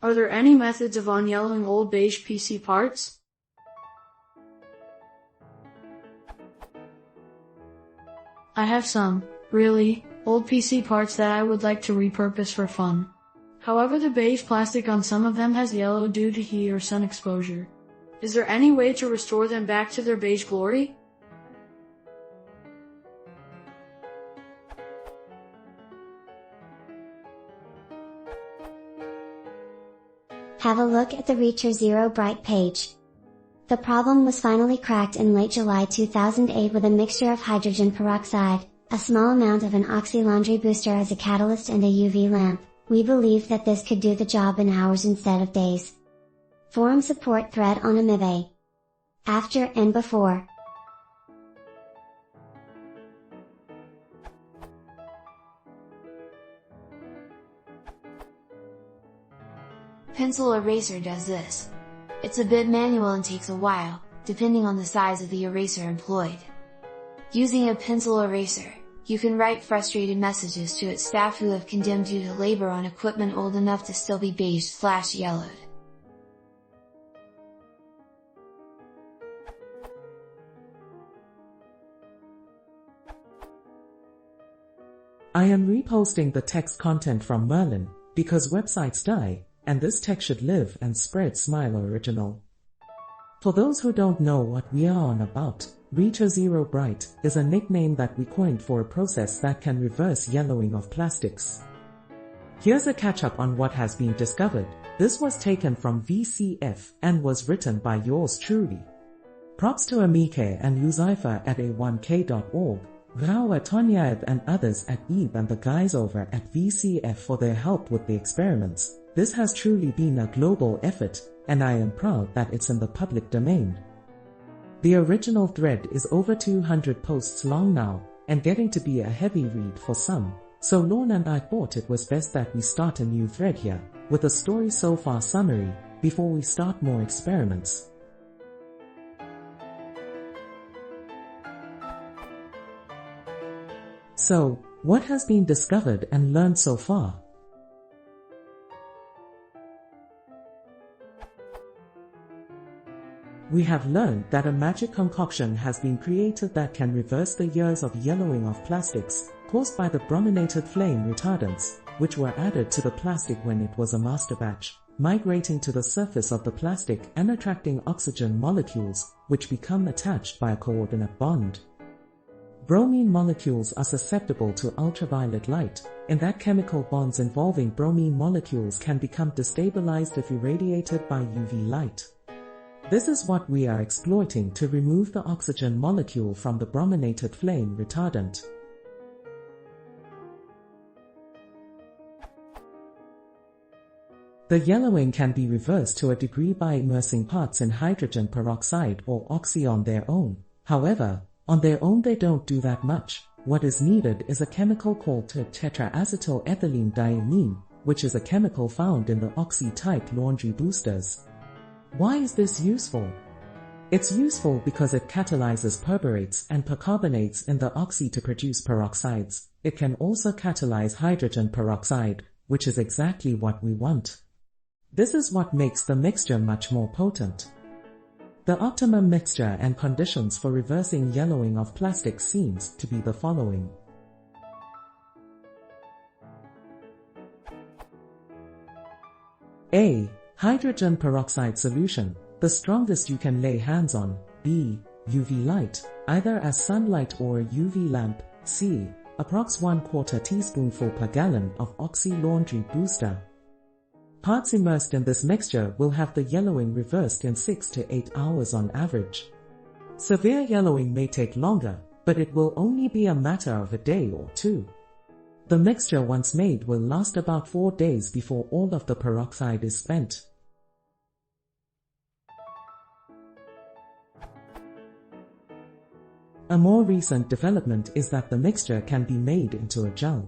Are there any methods of unyellowing old beige PC parts? I have some, really, old PC parts that I would like to repurpose for fun. However, the beige plastic on some of them has yellowed due to heat or sun exposure. Is there any way to restore them back to their beige glory? Have a look at the Reacher Zero Bright page. The problem was finally cracked in late July 2008 with a mixture of hydrogen peroxide, a small amount of an oxy laundry booster as a catalyst and a UV lamp. We believe that this could do the job in hours instead of days. Forum support thread on Amibe. After and before. Pencil eraser does this. It's a bit manual and takes a while, depending on the size of the eraser employed. Using a pencil eraser, you can write frustrated messages to its staff who have condemned you to labor on equipment old enough to still be beige/yellowed. I am reposting the text content from Merlin, because websites die, and this text should live and spread. Smile original. For those who don't know what we are on about, Reacher Zero Bright is a nickname that we coined for a process that can reverse yellowing of plastics. Here's a catch-up on what has been discovered. This was taken from VCF and was written by yours truly. Props to Amike and Uzaifa at a1k.org, Rawa Tonyaev and others at EVE and the guys over at VCF for their help with the experiments. This has truly been a global effort, and I am proud that it's in the public domain. The original thread is over 200 posts long now, and getting to be a heavy read for some, so Lorne and I thought it was best that we start a new thread here, with a story so far summary, before we start more experiments. So, what has been discovered and learned so far? We have learned that a magic concoction has been created that can reverse the years of yellowing of plastics, caused by the brominated flame retardants, which were added to the plastic when it was a master batch, migrating to the surface of the plastic and attracting oxygen molecules, which become attached by a coordinate bond. Bromine molecules are susceptible to ultraviolet light, in that chemical bonds involving bromine molecules can become destabilized if irradiated by UV light. This is what we are exploiting to remove the oxygen molecule from the brominated flame retardant. The yellowing can be reversed to a degree by immersing parts in hydrogen peroxide or oxy on their own. However, on their own they don't do that much. What is needed is a chemical called tetraacetyl ethylene diamine, which is a chemical found in the oxy-type laundry boosters. Why is this useful? It's useful because it catalyzes perborates and percarbonates in the oxy to produce peroxides. It can also catalyze hydrogen peroxide, which is exactly what we want. This is what makes the mixture much more potent. The optimum mixture and conditions for reversing yellowing of plastic seems to be the following. A. Hydrogen peroxide solution, the strongest you can lay hands on. B. UV light, either as sunlight or a UV lamp. C. Approx 1/4 teaspoonful per gallon of oxy laundry booster. Parts immersed in this mixture will have the yellowing reversed in 6 to 8 hours on average. Severe yellowing may take longer, but it will only be a matter of a day or two. The mixture once made will last about 4 days before all of the peroxide is spent. A more recent development is that the mixture can be made into a gel.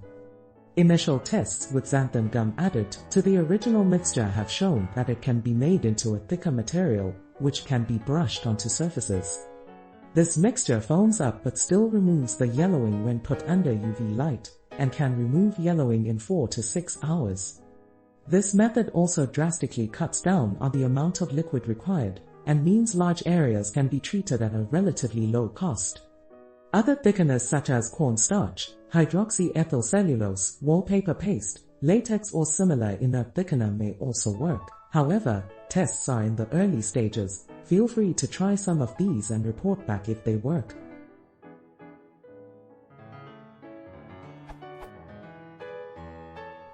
Initial tests with xanthan gum added to the original mixture have shown that it can be made into a thicker material, which can be brushed onto surfaces. This mixture foams up but still removes the yellowing when put under UV light, and can remove yellowing in 4 to 6 hours. This method also drastically cuts down on the amount of liquid required, and means large areas can be treated at a relatively low cost. Other thickeners such as cornstarch, hydroxyethyl cellulose, wallpaper paste, latex or similar inert thickener may also work. However, tests are in the early stages. Feel free to try some of these and report back if they work.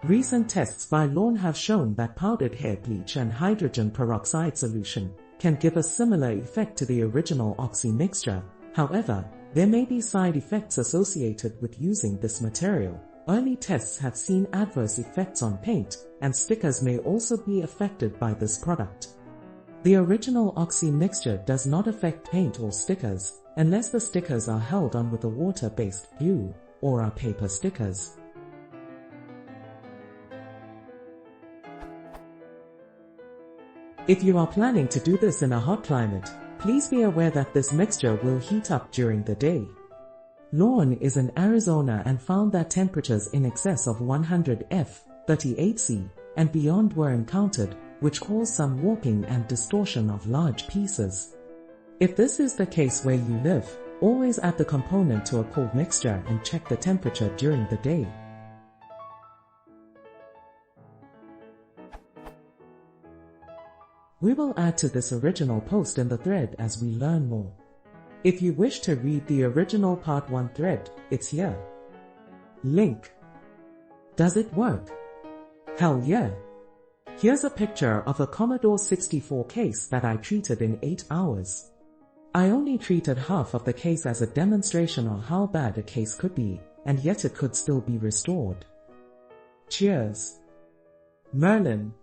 Recent tests by Lawn have shown that powdered hair bleach and hydrogen peroxide solution can give a similar effect to the original oxy mixture. However, there may be side effects associated with using this material. Early tests have seen adverse effects on paint, and stickers may also be affected by this product. The original oxy mixture does not affect paint or stickers, unless the stickers are held on with a water-based glue, or are paper stickers. If you are planning to do this in a hot climate, please be aware that this mixture will heat up during the day. Lawn is in Arizona and found that temperatures in excess of 100 F, 38 C, and beyond were encountered, which caused some warping and distortion of large pieces. If this is the case where you live, always add the component to a cold mixture and check the temperature during the day. We will add to this original post in the thread as we learn more. If you wish to read the original Part 1 thread, it's here. Link. Does it work? Hell yeah! Here's a picture of a Commodore 64 case that I treated in 8 hours. I only treated half of the case as a demonstration on how bad a case could be, and yet it could still be restored. Cheers! Merlin.